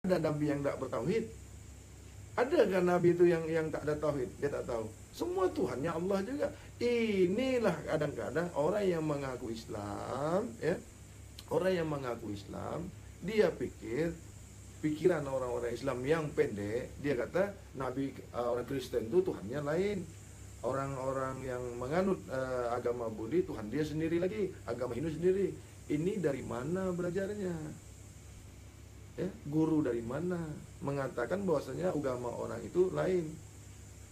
ada nabi yang tak bertauhid? Ada kan nabi itu yang tak ada tauhid? Dia tak tahu. Semua Tuhannya Allah juga. Inilah kadang-kadang orang yang mengaku Islam, ya, orang yang mengaku Islam, dia pikir pikiran orang-orang Islam yang pendek. Dia kata nabi orang Kristen itu Tuhannya lain. Orang-orang yang menganut agama Budi, Tuhan dia sendiri lagi, agama Hindu sendiri. Ini dari mana belajarnya? Ya, guru dari mana mengatakan bahwasanya agama orang itu lain?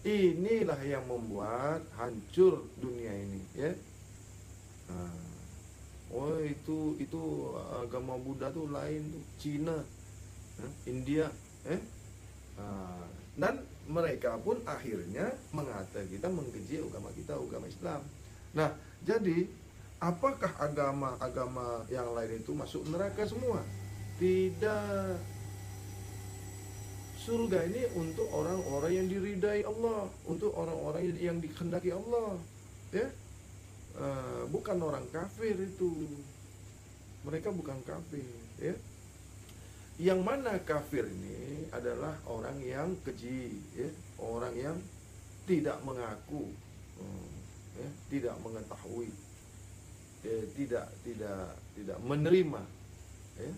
Inilah yang membuat hancur dunia ini, ya. Oh itu agama Buddha tuh lain tuh, Cina, India, dan mereka pun akhirnya mengata kita mengkeji agama kita, agama Islam. Nah, jadi apakah agama-agama yang lain itu masuk neraka semua? Tidak. Surga ini untuk orang-orang yang diridai Allah, untuk orang-orang yang dikehendaki Allah, ya. Bukan orang kafir itu. Mereka bukan kafir, ya. Yang mana kafir ini adalah orang yang keji, ya, orang yang tidak mengaku, ya, tidak mengetahui, ya, tidak menerima, ya,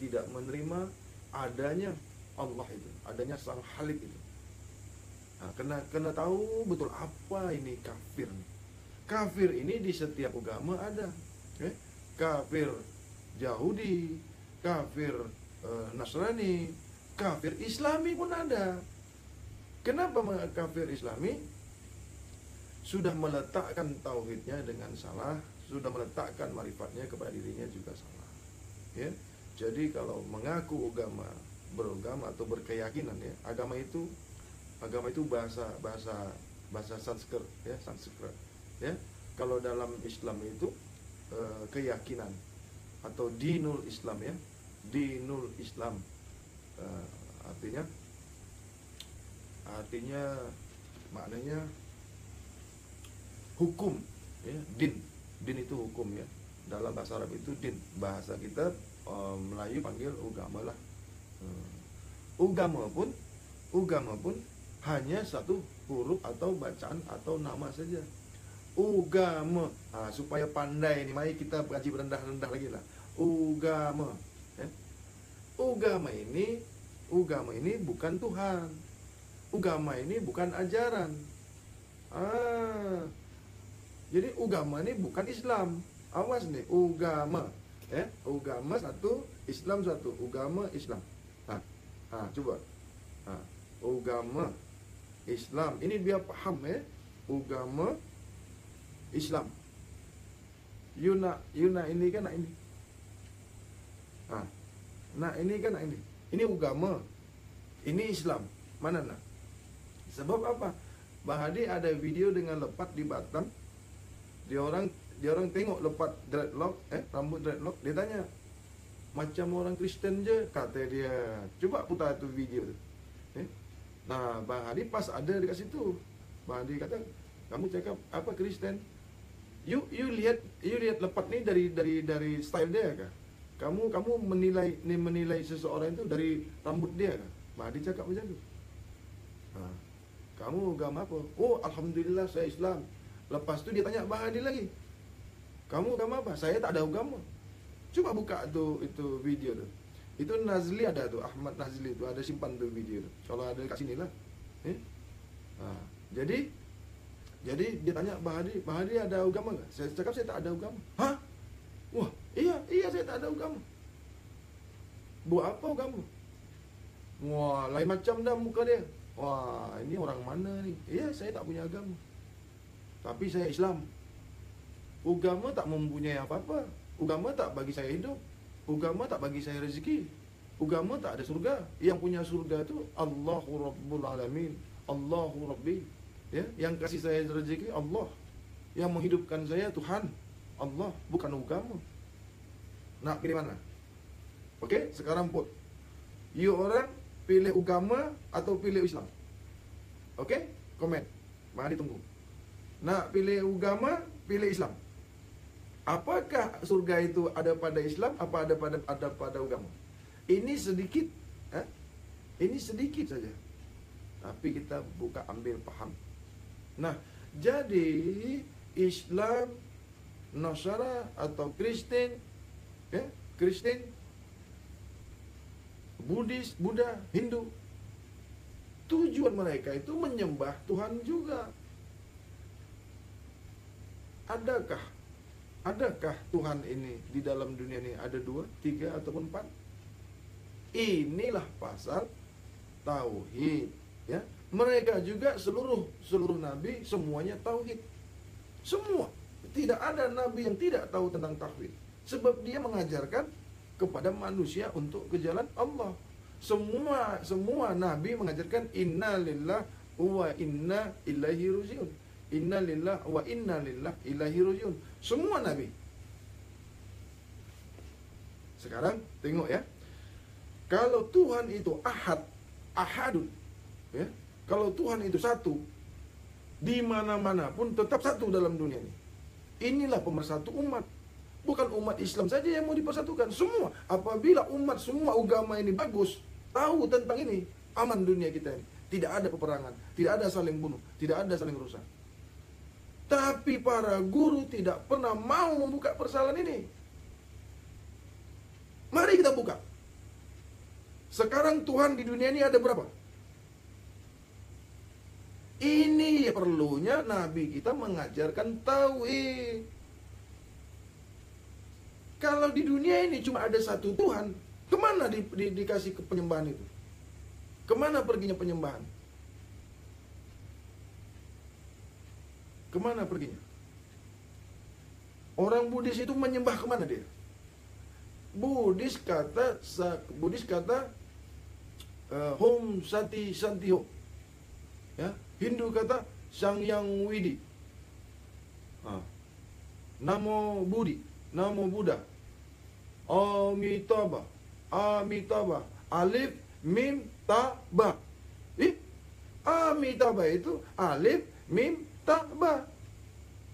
tidak menerima adanya Allah itu, adanya Sang Halik itu. Nah, kena tahu betul apa ini kafir. Kafir ini di setiap agama ada, ya. Kafir Yahudi, kafir Nasrani, kafir Islami pun ada. Kenapa kafir Islami? Sudah meletakkan tauhidnya dengan salah, sudah meletakkan marifatnya kepada dirinya juga salah, ya. Jadi kalau mengaku beragama atau berkeyakinan, ya, agama itu bahasa Sanskrit, ya, Sanskrit, ya. Kalau dalam Islam itu keyakinan atau dinul Islam, ya. Dinul Islam artinya maknanya hukum, ya. Din itu hukum, ya. Dalam bahasa Arab itu din, bahasa kita Melayu panggil agama lah. Agama pun hanya satu huruf atau bacaan atau nama saja. Agama. Supaya pandai nih, mari kita kaji berendah-rendah lagi lah. Agama, ya. Agama ini bukan Tuhan. Agama ini bukan ajaran. Jadi agama ini bukan Islam. Awas nih, agama, ya. Agama satu, Islam satu. Agama Islam. Coba. Agama Islam. Ini biar paham, ya. Agama Islam. You nak ini kan nak ini. Nak ini kan nak ini. Ini agama. Ini Islam. Mana nak? Sebab apa? Bang Hadi ada video dengan lepat di Batam. Dia orang tengok lepat dreadlock, rambut dreadlock. Dia tanya, macam orang Kristen je, kata dia. Coba putar tu video tu. Nah, Bang Hadi pas ada dekat situ. Bang Hadi kata, kamu cakap apa Kristen? You lihat lepat ni dari style dia kah? Kamu menilai seseorang itu dari rambut dia kah? Bang Hadi cakap macam tu. Kamu agama apa? Oh, alhamdulillah saya Islam. Lepas tu dia tanya Bang Hadi lagi, kamu agama apa? Saya tak ada agama. Coba buka itu video tu. Itu Nazli ada tu, Ahmad Nazli tu, ada simpan tu video tu. Kalau ada kat sini lah. Jadi dia tanya Bang Hadi ada agama tak? Saya cakap saya tak ada agama. Hah? Wah, iya saya tak ada agama. Buat apa agama? Wah, lain macam dah muka dia. Wah, ini orang mana ni? Iya, saya tak punya agama. Tapi saya Islam. Agama tak mempunyai apa-apa. Agama tak bagi saya hidup. Agama tak bagi saya rezeki. Agama tak ada surga. Yang punya surga itu Allahu Rabbul Alamin. Allahu Rabbi. Ya, yang kasih saya rezeki Allah. Yang menghidupkan saya Tuhan Allah, bukan agama. Nak pilih mana? Okey, sekarang put. You orang pilih agama atau pilih Islam? Okey? Komen. Mari tunggu. Nak pilih agama, pilih Islam. Apakah surga itu ada pada Islam, apa ada pada agama? Ini sedikit Ini sedikit saja, tapi kita buka ambil paham. Nah, jadi Islam, Nasara atau Kristen, Kristen, Buddhis, Buddha, Hindu, tujuan mereka itu menyembah Tuhan juga. Adakah Tuhan ini di dalam dunia ini ada 2, 3 ataupun 4? Inilah pasal tauhid, ya. Mereka juga seluruh nabi semuanya tauhid. Semua. Tidak ada nabi yang tidak tahu tentang tauhid. Sebab dia mengajarkan kepada manusia untuk ke jalan Allah. Semua nabi mengajarkan inna lillah wa inna ilaihi rajiun. Inna lillah wa inna ilaihi rajiun. Semua nabi. Sekarang tengok ya. Kalau Tuhan itu ahadun, ya. Kalau Tuhan itu satu, di mana-mana pun tetap satu dalam dunia ini. Inilah pemersatu umat. Bukan umat Islam saja yang mau dipersatukan, semua. Apabila umat semua agama ini bagus, tahu tentang ini, aman dunia kita ini. Tidak ada peperangan, tidak ada saling bunuh, tidak ada saling rusak. Tapi para guru tidak pernah mau membuka persoalan ini. Mari kita buka. Sekarang Tuhan di dunia ini ada berapa? Ini perlunya Nabi kita mengajarkan tauhid. Kalau di dunia ini cuma ada satu Tuhan, kemana dikasih ke penyembahan itu? Kemana perginya penyembahan? Kemana perginya? Orang Buddhis itu menyembah kemana dia? Buddhis kata Hom Sati Santiho, ya. Hindu kata Sang Yang Widi, Namo Budi, Namo Buddha, Amitabha, Alif Mim Ta Ba. Amitabha itu Alif Mim Ta Ba.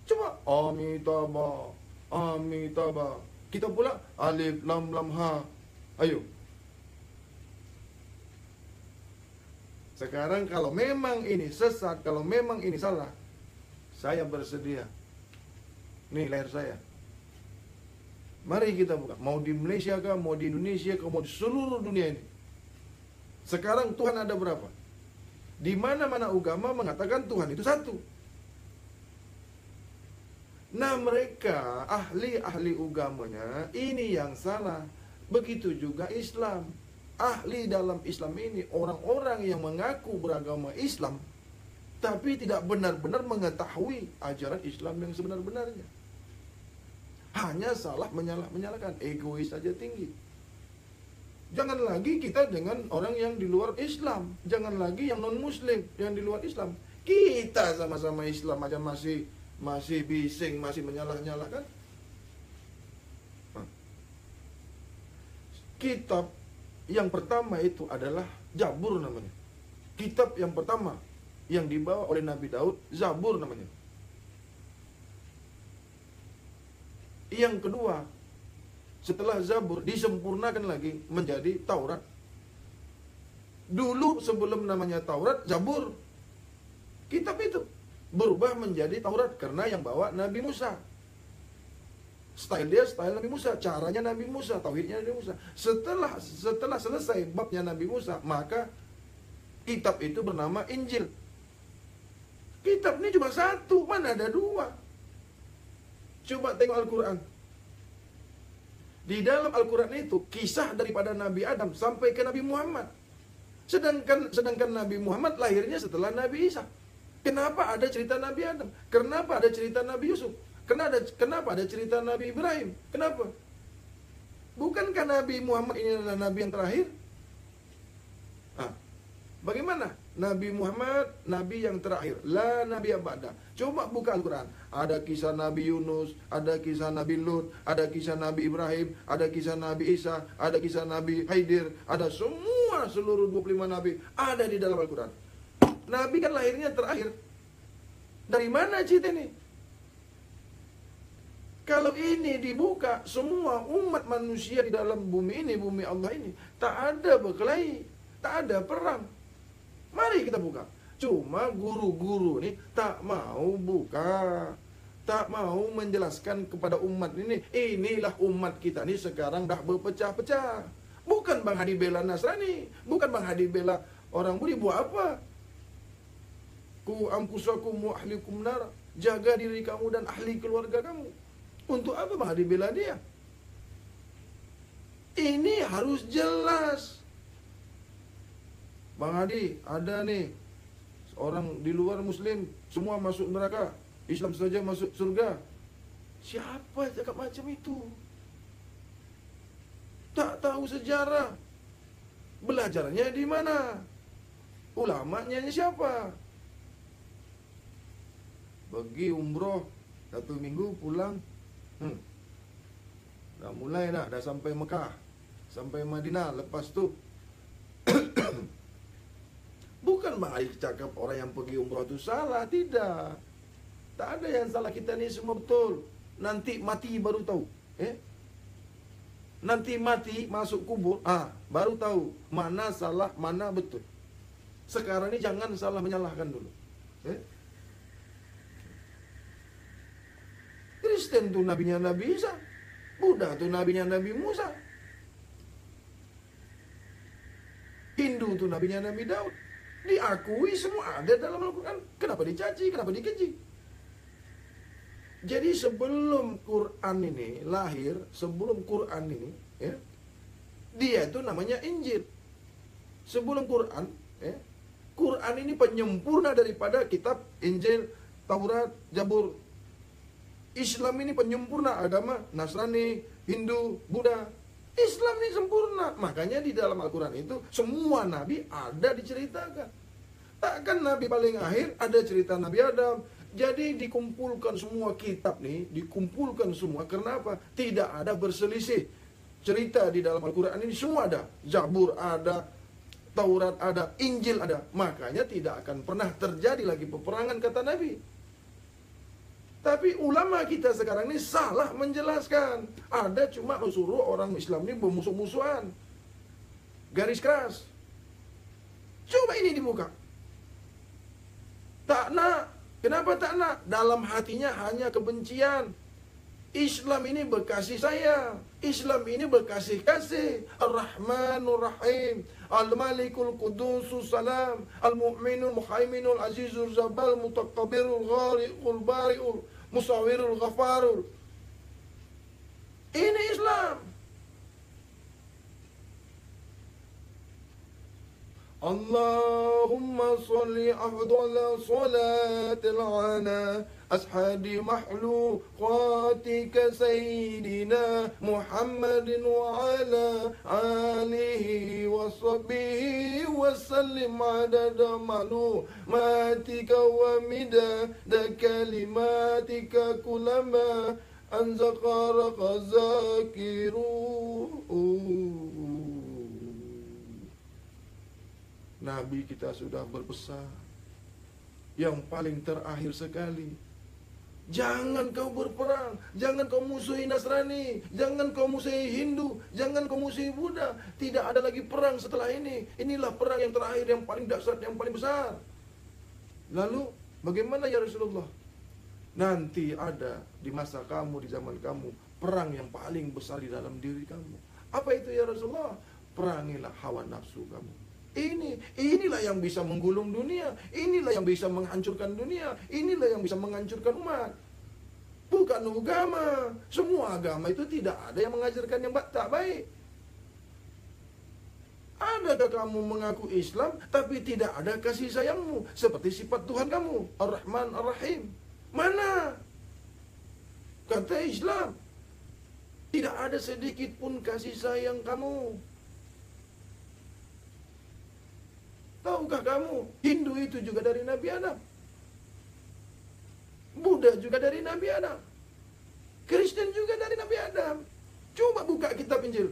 Coba Amitabha. Kita pula Alif Lam Lam Ha. Ayo. Sekarang kalau memang ini sesat, kalau memang ini salah, saya bersedia. Nih leher saya. Mari kita buka. Mau di Malaysia kah, mau di Indonesia kah, mau di seluruh dunia ini. Sekarang Tuhan ada berapa? Di mana-mana agama mengatakan Tuhan itu satu. Nah, mereka ahli agamanya ini yang salah. Begitu juga Islam. Ahli dalam Islam ini orang-orang yang mengaku beragama Islam tapi tidak benar-benar mengetahui ajaran Islam yang sebenar-benarnya. Hanya salah menyalahkan, egois saja tinggi. Jangan lagi kita dengan orang yang di luar Islam, jangan lagi yang non-muslim yang di luar Islam. Kita sama-sama Islam aja masih bising, masih menyalah-nyalahkan. Kitab yang pertama itu adalah Zabur namanya. Kitab yang pertama yang dibawa oleh Nabi Daud, Zabur namanya. Yang kedua, setelah Zabur disempurnakan lagi menjadi Taurat. Dulu sebelum namanya Taurat, Zabur. Kitab itu berubah menjadi Taurat karena yang bawa Nabi Musa. Style Nabi Musa, caranya Nabi Musa, tauhidnya Nabi Musa. Setelah selesai babnya Nabi Musa, maka kitab itu bernama Injil. Kitab ini cuma satu, mana ada dua. Coba tengok Al-Quran. Di dalam Al-Quran itu kisah daripada Nabi Adam sampai ke Nabi Muhammad. Sedangkan Nabi Muhammad lahirnya setelah Nabi Isa. Kenapa ada cerita Nabi Adam? Kenapa ada cerita Nabi Yusuf? Kenapa ada cerita Nabi Ibrahim? Kenapa? Bukankah Nabi Muhammad ini adalah Nabi yang terakhir? Bagaimana? Nabi Muhammad, Nabi yang terakhir. La Nabi Abada. Coba buka Al-Quran. Ada kisah Nabi Yunus, ada kisah Nabi Lut, ada kisah Nabi Ibrahim, ada kisah Nabi Isa, ada kisah Nabi Haidir, ada seluruh 25 Nabi ada di dalam Al-Quran. Nabi kan lahirnya terakhir. Dari mana cerita ini? Kalau ini dibuka, semua umat manusia di dalam bumi ini, bumi Allah ini, tak ada berkelahi. Tak ada perang. Mari kita buka. Cuma guru-guru ini tak mau buka. Tak mau menjelaskan kepada umat ini, inilah umat kita ini sekarang dah berpecah-pecah. Bukan Bang Hadi bela Nasrani, bukan Bang Hadi bela orang Budi. Buat apa? Ku ampusakum wa ahlikum nar. Jaga diri kamu dan ahli keluarga kamu. Untuk apa Bang Hadi bela dia? Ini harus jelas. Bang Hadi, ada nih orang di luar Muslim, semua masuk neraka, Islam saja masuk surga. Siapa yang cakap macam itu? Tak tahu sejarah. Belajarnya di mana? Ulamanya siapa? Pergi umroh 1 minggu pulang. Dah mulai dah sampai Mekah, sampai Madinah. Lepas tu bukan Bang Hadi cakap orang yang pergi umroh itu salah. Tidak. Tak ada yang salah, kita ni semua betul. Nanti mati baru tahu. Nanti mati masuk kubur, baru tahu mana salah, mana betul. Sekarang ini jangan salah menyalahkan dulu. Kristen tu nabinya Nabi Isa, Buddha tu nabinya Nabi Musa, Hindu tu nabinya Nabi Daud. Diakui semua ada dalam Al-Quran. Kenapa dicaci? Kenapa dikeji? Jadi sebelum Quran ini lahir, sebelum Quran ini, dia itu namanya Injil. Sebelum Quran, Quran ini penyempurna daripada kitab Injil, Taurat, Zabur. Islam ini penyempurna agama Nasrani, Hindu, Buddha. Islam ini sempurna. Makanya di dalam Al-Quran itu semua nabi ada diceritakan. Takkan nabi paling akhir ada cerita Nabi Adam. Jadi dikumpulkan semua kitab nih, dikumpulkan semua. Kenapa? Tidak ada berselisih. Cerita di dalam Al-Quran ini semua ada. Zabur ada, Taurat ada, Injil ada. Makanya tidak akan pernah terjadi lagi peperangan, kata Nabi. Tapi ulama kita sekarang ini salah menjelaskan. Ada cuma suruh orang Islam ini bermusuh-musuhan. Garis keras. Coba ini dibuka. Tak nak. Kenapa tak nak? Dalam hatinya hanya kebencian. Islam ini berkasih sayang. Islam ini berkasih kasih. Ar-Rahmanur Rahim. Al-Malikul Qudusus Salam. Al-Mu'minul Muhaiminul Azizul Zabal Mutakabbirul Ghariqul Bari'ul Musawirul Ghafarul. Ini Islam. Allahumma salli afdala salatil ala ashadi mahluqatika sayyidina Muhammadin wa ala alihi wa sahbihi wa sallim adada malumatika wa midada kalimatika kulama anzaqara zakiru. Nabi kita sudah berpesan yang paling terakhir sekali, jangan kau berperang, jangan kau musuhi Nasrani, jangan kau musuhi Hindu, jangan kau musuhi Buddha. Tidak ada lagi perang setelah ini. Inilah perang yang terakhir, yang paling dahsyat, yang paling besar. Lalu bagaimana ya Rasulullah? Nanti ada di masa kamu, di zaman kamu, perang yang paling besar di dalam diri kamu. Apa itu ya Rasulullah? Perangilah hawa nafsu kamu. Inilah yang bisa menggulung dunia. Inilah yang bisa menghancurkan dunia. Inilah yang bisa menghancurkan umat. Bukan agama. Semua agama itu tidak ada yang mengajarkan yang tak baik. Adakah kamu mengaku Islam tapi tidak ada kasih sayangmu seperti sifat Tuhan kamu, Ar-Rahman Ar-Rahim? Mana? Kata Islam, tidak ada sedikit pun kasih sayang kamu. Tahukah kamu, Hindu itu juga dari Nabi Adam. Buddha juga dari Nabi Adam. Kristen juga dari Nabi Adam. Coba buka kitab Injil.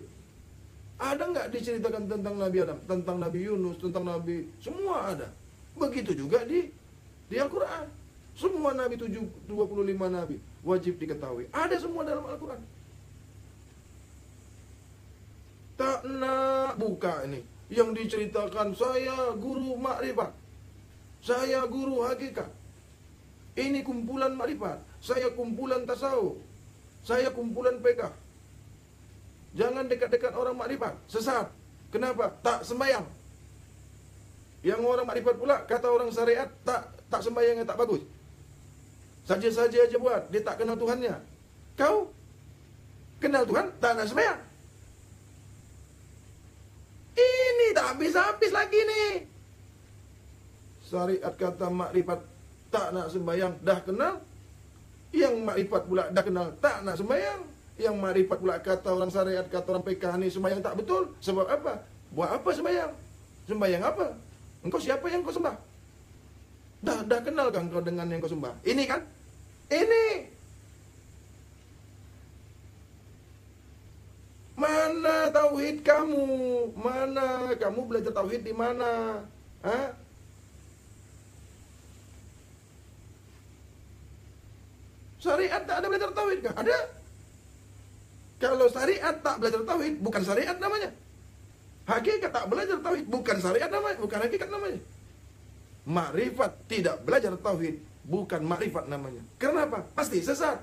Ada nggak diceritakan tentang Nabi Adam? Tentang Nabi Yunus, tentang Nabi... Semua ada. Begitu juga di Al-Quran. Semua Nabi, 25 Nabi. Wajib diketahui. Ada semua dalam Al-Quran. Tak nak buka ini. yang diceritakan saya guru makrifat, saya guru hakikat, ini kumpulan makrifat, saya kumpulan tasawuf, saya kumpulan PK. Jangan dekat-dekat orang makrifat, sesat. Kenapa? Tak sembahyang. Yang orang makrifat pula kata orang syariat tak sembahyangnya tak bagus. Saja-saja aja buat, dia tak kenal Tuhannya. Kau kenal Tuhan, tak nak sembahyang. Ini tak habis-habis lagi nih. Syariat kata makrifat tak nak sembahyang, dah kenal. Yang makrifat pula dah kenal, tak nak sembahyang. Yang makrifat pula kata orang syariat, kata orang PK ni sembahyang tak betul. Sebab apa? Buat apa sembahyang? Sembahyang apa? Engkau siapa yang kau sembah? Dah kenal kan kau dengan yang kau sembah? Ini kan? Ini. Mana tauhid kamu? Mana kamu belajar tauhid di mana? Hah? Syariat tak ada belajar tauhid kah? Ada. Kalau syariat tak belajar tauhid, bukan syariat namanya. Hakikat tak belajar tauhid, bukan syariat namanya, bukan hakikat namanya. Makrifat tidak belajar tauhid, bukan makrifat namanya. Kenapa? Pasti sesat.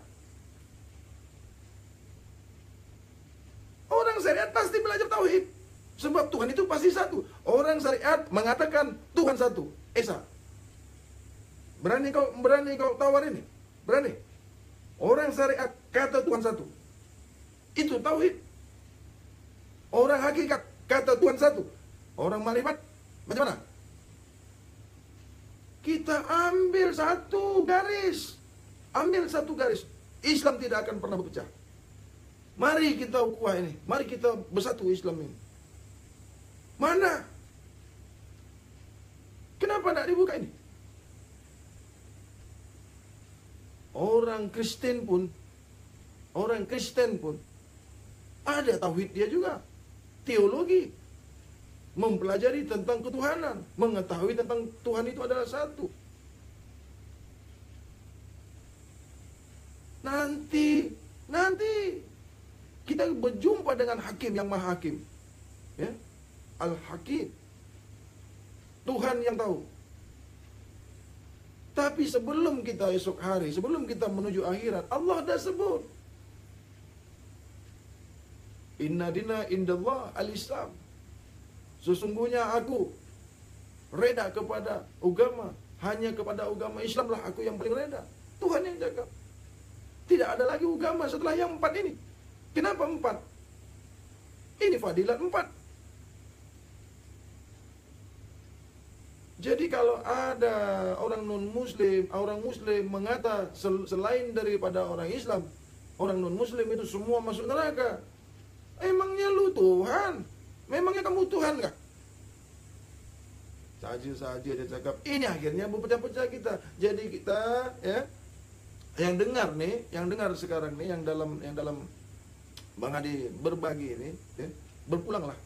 Orang syariat pasti belajar tauhid. Sebab Tuhan itu pasti satu. Orang syariat mengatakan Tuhan satu, Esa. Berani kau tawar ini? Berani? Orang syariat kata Tuhan satu. Itu tauhid. Orang hakikat kata Tuhan satu. Orang makrifat macam mana? Kita ambil satu garis. Ambil satu garis. Islam tidak akan pernah berpecah. Mari kita ukhuwah ini. Mari kita bersatu Islam ini. Mana? Kenapa tidak dibuka ini? Orang Kristen pun ada tauhid dia juga. Teologi. Mempelajari tentang ketuhanan. Mengetahui tentang Tuhan itu adalah satu. Nanti kita berjumpa dengan Hakim yang Maha Hakim. Ya? Al-Hakim. Tuhan yang tahu. Tapi sebelum kita esok hari, sebelum kita menuju akhirat, Allah dah sebut. Inna dina indallah al-Islam. Sesungguhnya aku reda kepada agama, hanya kepada agama Islam lah aku yang paling reda. Tuhan yang jaga. Tidak ada lagi agama setelah yang 4 ini. Kenapa 4? Ini fadilat 4. Jadi kalau ada orang non-muslim, orang muslim mengata selain daripada orang Islam, orang non-muslim itu semua masuk neraka. Emangnya lu Tuhan? Memangnya kamu Tuhan kah? Saja dia cakap. Ini akhirnya berpecah-pecah kita. Jadi kita ya, yang dengar sekarang nih, yang dalam Bang Adi berbagi ini, ya, berpulanglah.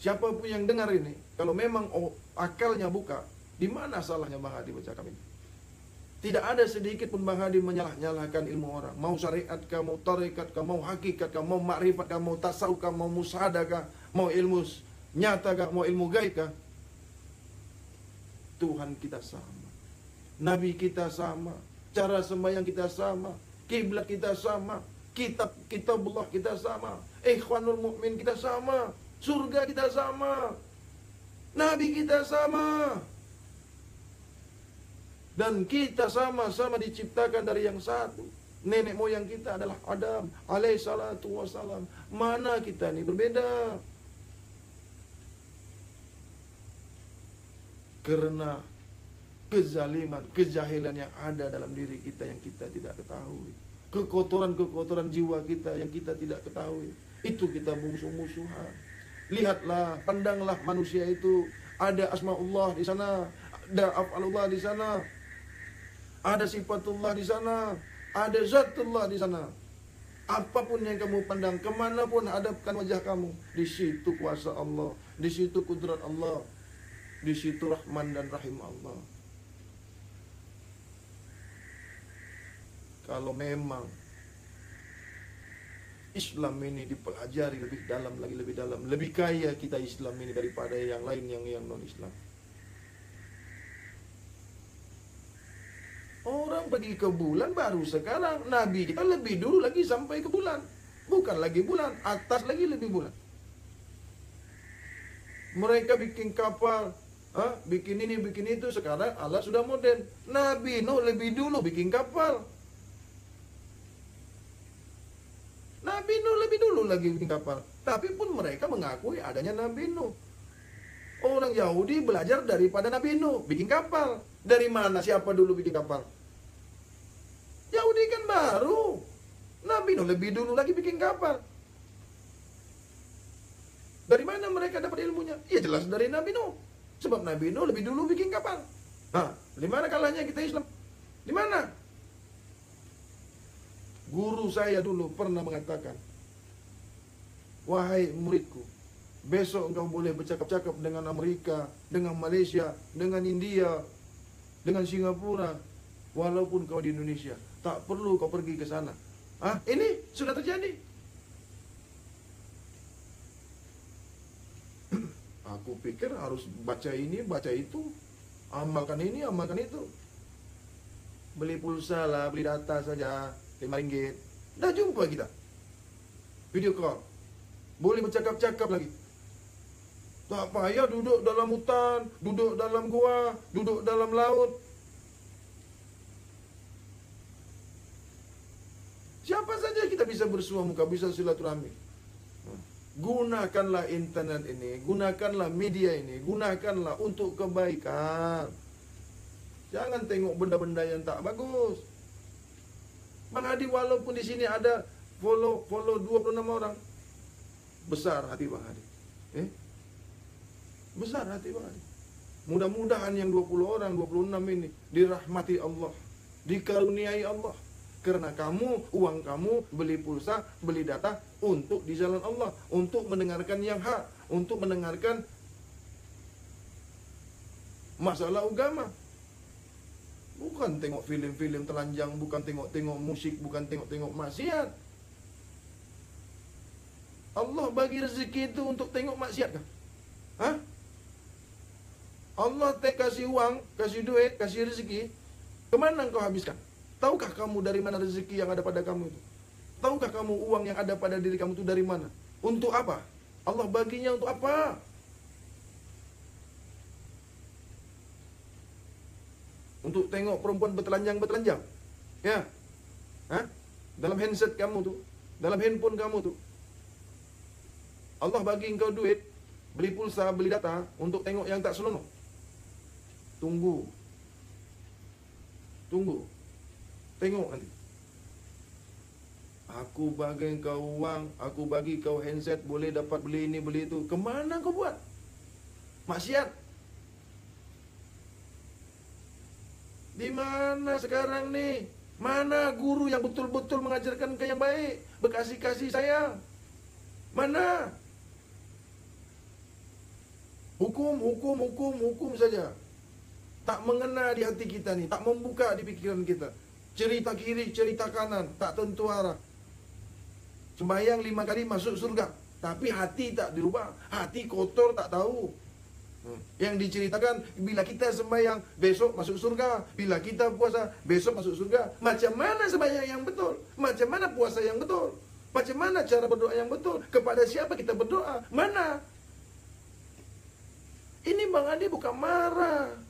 Siapapun yang dengar ini, kalau memang akalnya buka, di mana salahnya Bang Adi bercakap ini? Tidak ada sedikit pun Bang Hadi menyalah-nyalahkan ilmu orang. Mau syariat kah, mau tarekat kah, mau hakikat kah, mau makrifat kah, mau tasawuf kah, mau musahadah kah, mau ilmu nyata kah, mau ilmu gaib kah. Tuhan kita sama. Nabi kita sama. Cara sembahyang kita sama. Kiblat kita sama. Kitabullah kita sama. Ikhwanul Mukmin kita sama. Surga kita sama. Nabi kita sama. Dan kita sama-sama diciptakan dari yang satu. Nenek moyang kita adalah Adam alaihi salatu wassalam. Mana kita ini berbeda? Karena kezaliman, kejahilan yang ada dalam diri kita yang kita tidak ketahui. Kekotoran-kekotoran jiwa kita yang kita tidak ketahui. Itu kita musuh-musuhan. Lihatlah, pandanglah manusia itu. Ada asmaullah di sana, ada af'alullah di sana. Ada sifatullah di sana, ada zatullah di sana. Apapun yang kamu pandang, kemanapun hadapkan wajah kamu, di situ kuasa Allah, di situ kudrat Allah, di situ Rahman dan Rahim Allah. Kalau memang Islam ini dipelajari lebih dalam lagi, lebih dalam. Lebih kaya kita Islam ini daripada yang lain yang non Islam. Orang pergi ke bulan baru sekarang. Nabi kita lebih dulu lagi sampai ke bulan. Bukan lagi bulan, atas lagi lebih bulan. Mereka bikin kapal, bikin ini, bikin itu. Sekarang Allah sudah modern. Nabi Nuh lebih dulu bikin kapal. Nabi Nuh lebih dulu lagi bikin kapal. Tapi pun mereka mengakui adanya Nabi Nuh. Orang Yahudi belajar daripada Nabi Nuh bikin kapal. Dari mana? Siapa dulu bikin kapal? Yahudi kan baru. Nabi Nuh lebih dulu lagi bikin kapal. Dari mana mereka dapat ilmunya? Ya jelas dari Nabi Nuh. Sebab Nabi Nuh lebih dulu bikin kapal. Nah, di mana kalahnya kita Islam? Di mana? Guru saya dulu pernah mengatakan, wahai muridku, besok engkau boleh bercakap-cakap dengan Amerika, dengan Malaysia, dengan India, dengan Singapura, walaupun kau di Indonesia. Tak perlu kau pergi ke sana. Ini sudah terjadi. Aku pikir harus baca ini, baca itu, amalkan ini, amalkan itu. Beli pulsa lah, beli data saja, RM5. Dah jumpa kita. Video call. Boleh bercakap-cakap lagi. Tak payah duduk dalam hutan, duduk dalam gua, duduk dalam laut. Siapa saja kita bisa bersua muka, bisa silaturahmi. Gunakanlah internet ini, gunakanlah media ini, gunakanlah untuk kebaikan. Jangan tengok benda-benda yang tak bagus. Bang Hadi, walaupun di sini ada follow 26 orang, besar hati Bang Hadi. Besar hati Bang Hadi. Mudah-mudahan yang 20 orang, 26 ini dirahmati Allah, dikaruniai Allah. Karena kamu, uang kamu, beli pulsa, beli data untuk di jalan Allah, untuk mendengarkan yang hak, untuk mendengarkan masalah agama. Bukan tengok film-film telanjang, bukan tengok-tengok musik, bukan tengok-tengok maksiat. Allah bagi rezeki itu untuk tengok maksiat kah? Allah kasih uang, kasih duit, kasih rezeki, kemana engkau habiskan? Tahukah kamu dari mana rezeki yang ada pada kamu itu? Tahukah kamu uang yang ada pada diri kamu itu dari mana? Untuk apa? Allah baginya untuk apa? Untuk tengok perempuan bertelanjang-bertelanjang? Ya? Dalam handset kamu tuh, dalam handphone kamu tuh. Allah bagi engkau duit, beli pulsa, beli data, untuk tengok yang tak senonoh. Tunggu. Tengok nanti. Aku bagi kau uang, aku bagi kau handset, boleh dapat beli ini, beli itu. Kemana kau buat? Maksiat. Di mana sekarang nih? Mana guru yang betul-betul mengajarkan ke yang baik, berkasih kasih sayang? Mana? Hukum saja. Tak mengena di hati kita nih, tak membuka di pikiran kita. Cerita kiri, cerita kanan, tak tentu arah. Sembahyang 5 kali masuk surga, tapi hati tak dirubah, hati kotor tak tahu. Yang diceritakan, bila kita sembahyang besok masuk surga, bila kita puasa besok masuk surga. Macam mana sembahyang yang betul? Macam mana puasa yang betul? Macam mana cara berdoa yang betul? Kepada siapa kita berdoa? Mana? Ini Bang Adi bukan marah.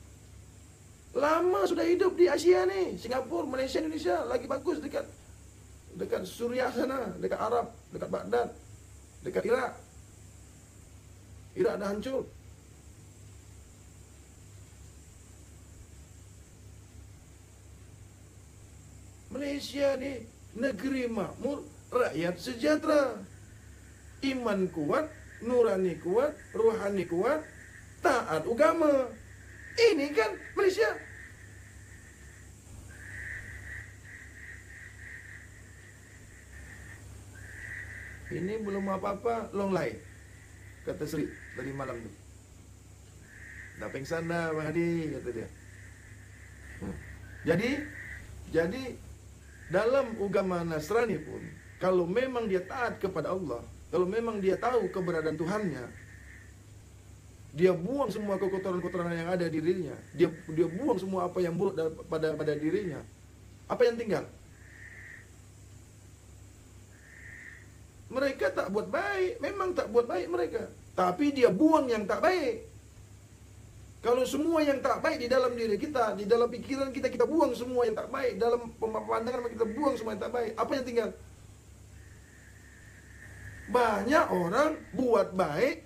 Lama sudah hidup di Asia nih, Singapura, Malaysia, Indonesia lagi bagus dekat Suriah sana, dekat Arab, dekat Baghdad, dekat Irak. Irak dah hancur. Malaysia ni negeri makmur, rakyat sejahtera. Iman kuat, nurani kuat, rohani kuat, taat agama. Ini kan Malaysia. Ini belum apa-apa, long lay, kata Sri tadi malam tu. Dah pengsan dah Bang Hadi, kata dia. Jadi dalam agama Nasrani pun, Kalau memang dia taat kepada Allah, kalau memang dia tahu keberadaan Tuhannya, dia buang semua kekotoran-kotoran yang ada di dirinya. Dia buang semua apa yang buruk pada dirinya. Apa yang tinggal? Mereka tak buat baik, memang tak buat baik mereka. Tapi dia buang yang tak baik. Kalau semua yang tak baik di dalam diri kita, di dalam pikiran kita, kita buang semua yang tak baik. Dalam pemandangan kita buang semua yang tak baik. Apa yang tinggal? Banyak orang buat baik,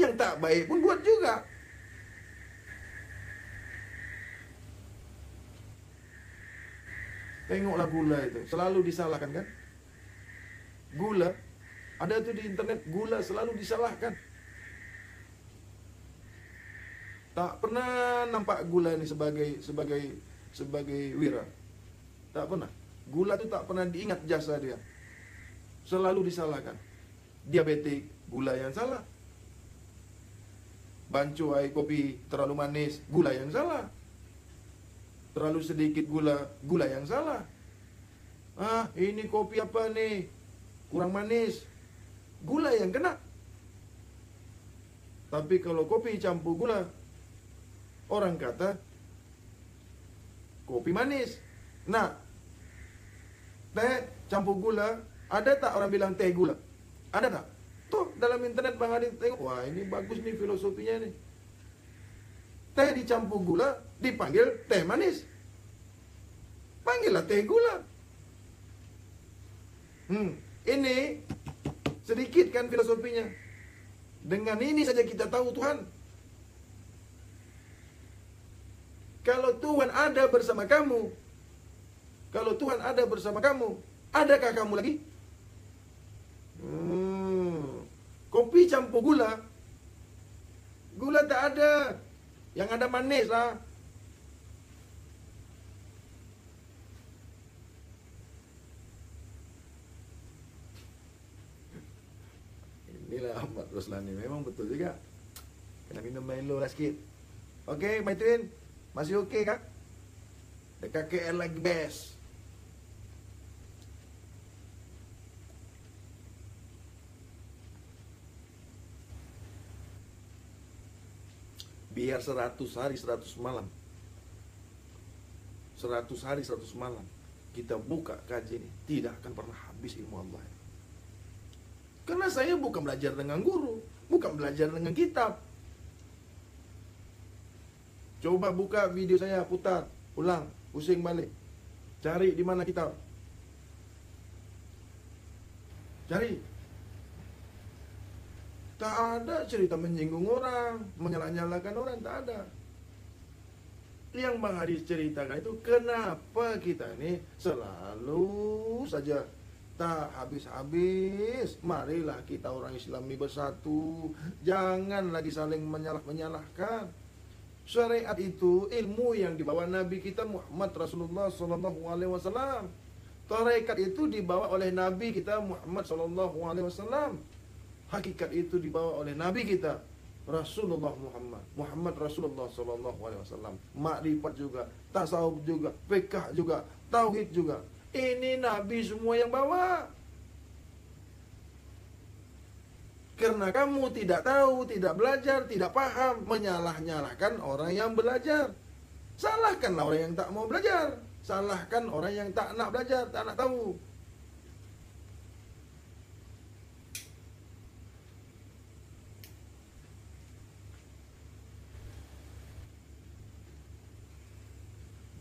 yang tak baik pun buat juga. Tengoklah gula itu, selalu disalahkan kan? Gula, ada tuh di internet, gula selalu disalahkan. Tak pernah nampak gula ini sebagai wira. Tak pernah. Gula itu tak pernah diingat jasa dia. Selalu disalahkan. Diabetik, gula yang salah. Bancuai kopi terlalu manis, gula yang salah. Terlalu sedikit gula, gula yang salah. Ini kopi apa nih? Kurang manis. Gula yang kena. Tapi kalau kopi campur gula, orang kata kopi manis. Nah, teh campur gula, ada tak orang bilang teh gula? Ada tak? Tuh dalam internet Bang Adi tengok, wah ini bagus nih filosofinya nih. Teh dicampur gula dipanggil teh manis. Panggillah teh gula. Ini sedikit kan filosofinya. Dengan ini saja kita tahu Tuhan. Kalau Tuhan ada bersama kamu, adakah kamu lagi? Kopi campur gula, gula tak ada, yang ada manis lah. Inilah Ahmad Roslani, memang betul juga. Kena minum Milo lah sikit. Oke, my twin, masih oke kak? Dekat KL lagi best. Biar 100 hari 100 malam, 100 hari 100 malam kita buka kaji ini, tidak akan pernah habis ilmu Allah. Karena saya bukan belajar dengan guru, bukan belajar dengan kitab. Coba buka video saya, putar, ulang, pusing balik, cari di mana kitab, cari. Tak ada cerita menyinggung orang, menyalah-nyalahkan orang, tak ada. Yang Bang Hadi ceritakan itu kenapa kita ini selalu saja tak habis-habis. Marilah kita orang Islam ini bersatu, jangan lagi saling menyalahkan. Syariat itu ilmu yang dibawa Nabi kita Muhammad Rasulullah SAW. Tarekat itu dibawa oleh Nabi kita Muhammad SAW. Hakikat itu dibawa oleh Nabi kita Rasulullah Muhammad Rasulullah SAW. Makrifat juga, tasawuf juga, fiqh juga, tauhid juga. Ini Nabi semua yang bawa. Karena kamu tidak tahu, tidak belajar, tidak paham, menyalah-nyalahkan orang yang belajar. Salahkanlah orang yang tak mau belajar, salahkan orang yang tak nak belajar, tak nak tahu.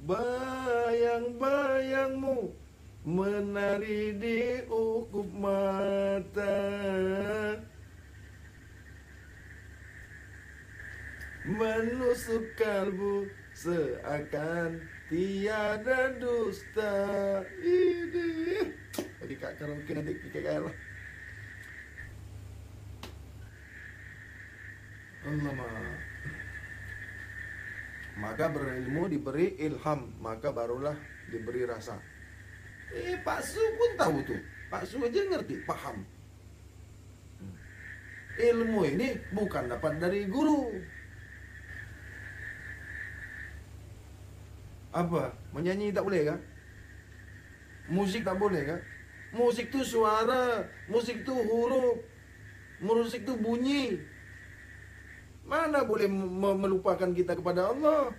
Bayang-bayangmu menari di ukup mata, menusuk kalbu seakan tiada dusta. Ini bagi kak karaoke nanti KKL. Allah. Maka berilmu diberi ilham, maka barulah diberi rasa. Pak Su pun tahu tuh, Pak Su aja ngerti, paham. Ilmu ini bukan dapat dari guru. Apa? Menyanyi tak boleh kah? Musik tak boleh kah? Musik itu suara, musik itu huruf, musik itu bunyi. Mana boleh melupakan kita kepada Allah?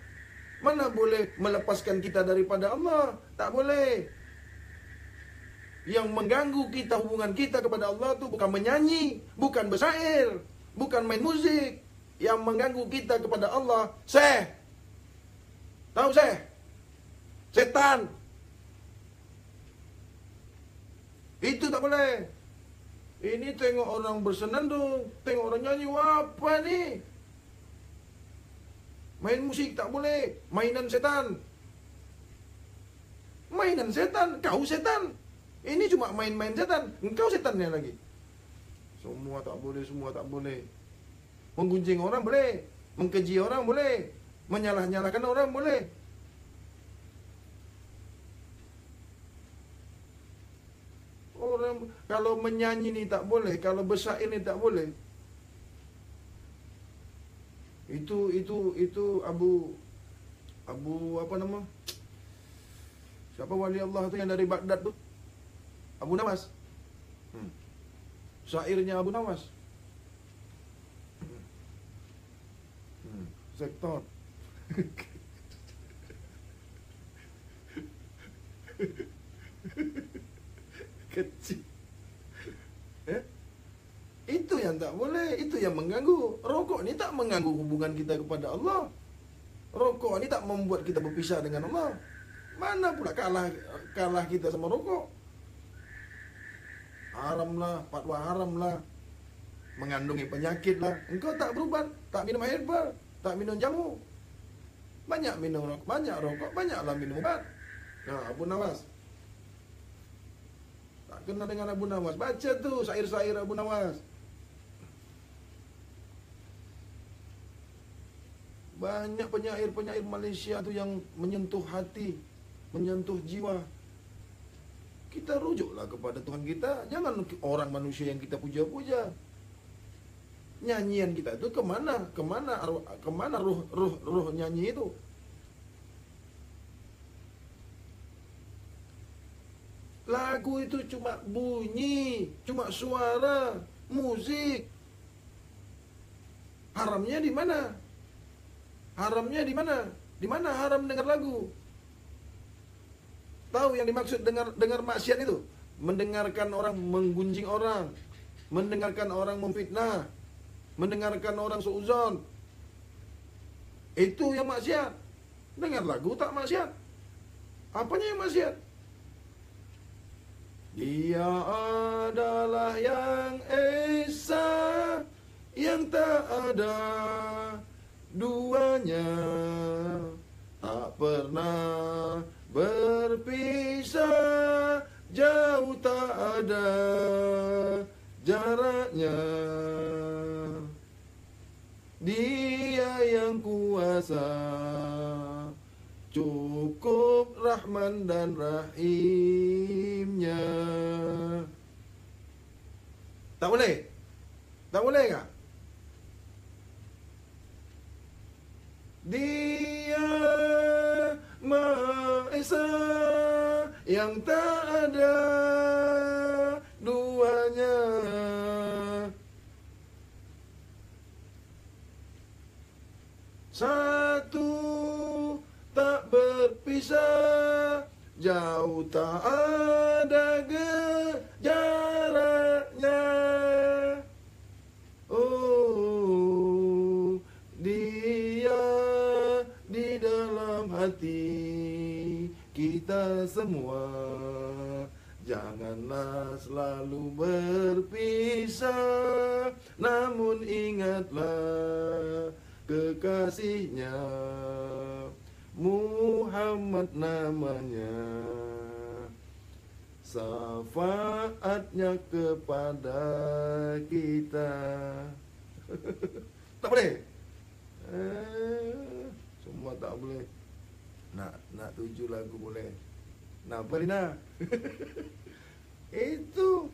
Mana boleh melepaskan kita daripada Allah? Tak boleh. Yang mengganggu kita, hubungan kita kepada Allah itu bukan menyanyi, bukan bersair, bukan main musik. Yang mengganggu kita kepada Allah, tahu setan. Itu tak boleh. Ini tengok orang bersenandung, tengok orang nyanyi, apa ni? Main musik tak boleh, mainan setan. Mainan setan, kau setan. Ini cuma main-main setan, engkau setannya lagi. Semua tak boleh, semua tak boleh. Menggunjing orang boleh, mengkeji orang boleh, menyalah-nyalahkan orang boleh. Orang kalau menyanyi ni tak boleh, kalau bersair ni tak boleh. Itu Abu apa nama? Siapa wali Allah tu yang dari Baghdad tu? Abu Nawas. Syairnya Abu Nawas. Sektor. Kecil. Itu yang tak boleh, itu yang mengganggu. Rokok ni tak mengganggu hubungan kita kepada Allah. Rokok ni tak membuat kita berpisah dengan Allah. Mana pula kalah kita sama rokok. Haram lah, fatwa haram lah, mengandungi penyakit lah. Engkau tak berubat, tak minum herbal, tak minum jamu. Banyak minum rokok, banyak rokok, banyaklah minum ubat. Nah, Abu Nawas. Tak kenal dengan Abu Nawas. Baca tu syair-syair Abu Nawas. Banyak penyair-penyair Malaysia tu yang menyentuh hati, menyentuh jiwa. Kita rujuklah kepada Tuhan kita. Jangan orang manusia yang kita puja-puja. Nyanyian kita itu kemana? Kemana ruh nyanyi itu? Lagu itu cuma bunyi, cuma suara, musik. Haramnya di mana? Haramnya di mana? Di mana haram dengar lagu? Tahu yang dimaksud dengar maksiat itu? Mendengarkan orang menggunjing orang, mendengarkan orang memfitnah, mendengarkan orang suuzon. Itu yang maksiat. Dengar lagu tak maksiat. Apanya yang maksiat? Dia adalah yang esa, yang tak ada duanya, tak pernah berpisah, jauh tak ada jaraknya. Dia yang kuasa, cukup Rahman dan Rahimnya. Tak boleh? Tak boleh tak? Dia Maha Esa, yang tak ada duanya. Satu, tak berpisah, jauh tak ada jaraknya. Oh, dia di dalam hati kita semua. Janganlah selalu berpisah, namun ingatlah kekasihnya, Muhammad namanya. Syafaatnya kepada kita. Tak boleh. Semua tak boleh. Nak 7 lagu boleh. Nak apa Lina? Itu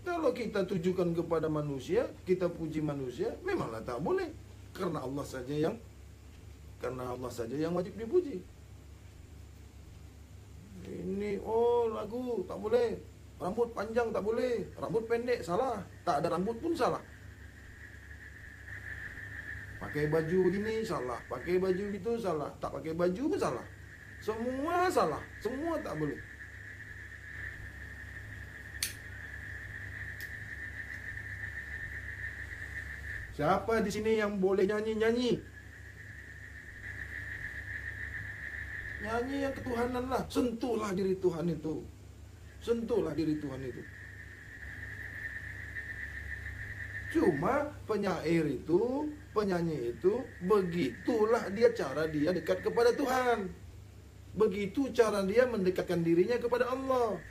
kalau kita tujukan kepada manusia, kita puji manusia, memanglah tak boleh. Karena Allah saja yang wajib dipuji. Ini lagu tak boleh. Rambut panjang tak boleh, rambut pendek salah, tak ada rambut pun salah. Pakai baju gini salah, pakai baju gitu salah, tak pakai baju pun salah. Semua salah, semua tak boleh. Siapa di sini yang boleh nyanyi-nyanyi? Nyanyi yang ketuhanan lah, sentuhlah diri Tuhan itu. Sentuhlah diri Tuhan itu. Cuma penyair itu, penyanyi itu, begitulah dia cara dia dekat kepada Tuhan. Begitu cara dia mendekatkan dirinya kepada Allah.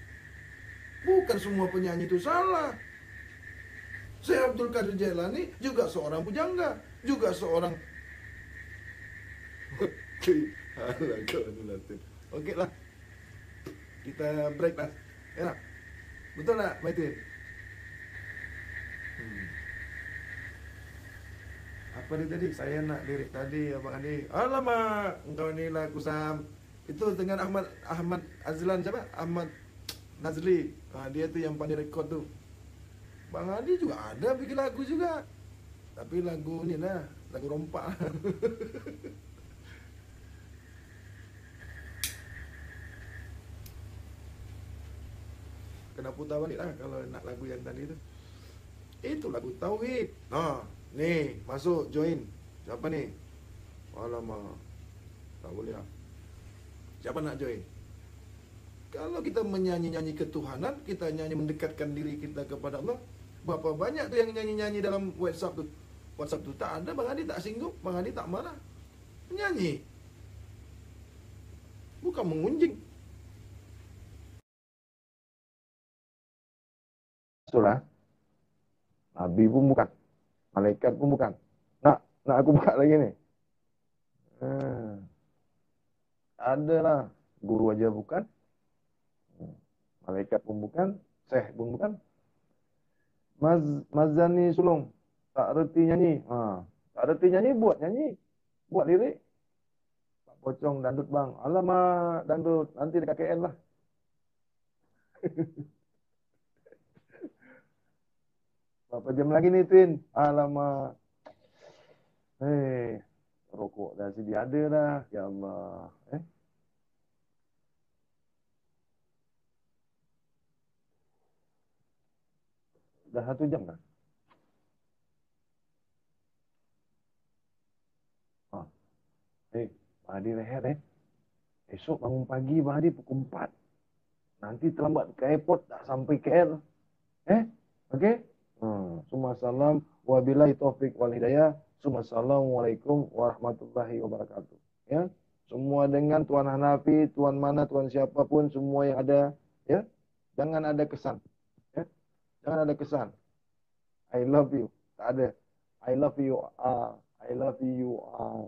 Bukan semua penyanyi itu salah. Syekh Abdul Qadir Jailani juga seorang pujangga, juga seorang Oke lah, kita break lah. Ya, betul tak, Maitin? Apa dia tadi? Saya nak lirik tadi, Abang Andi. Alamak, engkau ni lah kusam. Itu dengan Ahmad Azlan siapa? Ahmad Nazli. Dia tu yang pandai rekod tu. Bang Andi juga ada bikin lagu juga. Tapi lagu ni lah, lagu rompak. Kena putar balik lah kalau nak lagu yang tadi tu. Itu lagu Tauhid. Nih, masuk, join. Siapa ni? Alamak, tak boleh lah. Siapa nak join? Kalau kita menyanyi-nyanyi ketuhanan, kita nyanyi mendekatkan diri kita kepada Allah. Berapa banyak tu yang nyanyi-nyanyi dalam WhatsApp tu? WhatsApp tu tak ada, Bang Adi tak singgung, Bang Adi tak marah. Menyanyi. Bukan mengunjing. Itulah. Nabi pun bukan. Malaikat pun bukan. Nak aku buka lagi nih. Ada lah. Guru aja bukan. Malaikat pun bukan. Syekh pun bukan. Mazani sulung. Tak reti nyanyi. Tak reti nyanyi, buat nyanyi. Buat lirik. Pak Pocong dandut bang. Alamak dandut. Nanti dekat KL lah. Berapa jam lagi nih, Tin? Alamak. Rokok dah sedia ada dah. Ya Allah. Dah 1 jam dah. Pak Hadi rehat Esok bangun pagi Pak Hadi pukul 4. Nanti terlambat ke airport, tak sampai KL. Okey? Summa salam. Wabillahi taufiq wal hidayah. Summa assalamualaikum warahmatullahi wabarakatuh. Ya. Semua dengan Tuan Hanafi, Tuan mana, Tuan siapapun, semua yang ada. Ya. Jangan ada kesan. Ya. Jangan ada kesan. I love you. Tak ada. I love you. I love you.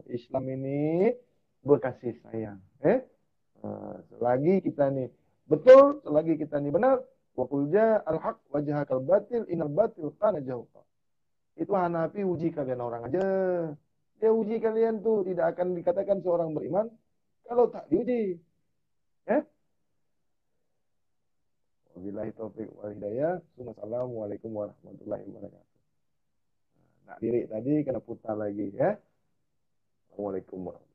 Islam ini berkasih sayang. Selagi kita ni betul, selagi kita ni benar, wa qul ja'al haq wa jahaqal batil innal batil kana zahuqa. Itu Hanafi uji kalian orang aja. Dia uji kalian tuh tidak akan dikatakan seorang beriman kalau tak diuji. Ya? Wabillahi taufiq wal hidayah. Wassalamualaikum warahmatullahi wabarakatuh. Nak lirik tadi kena putar lagi ya. Assalamualaikum warahmatullahi wabarakatuh.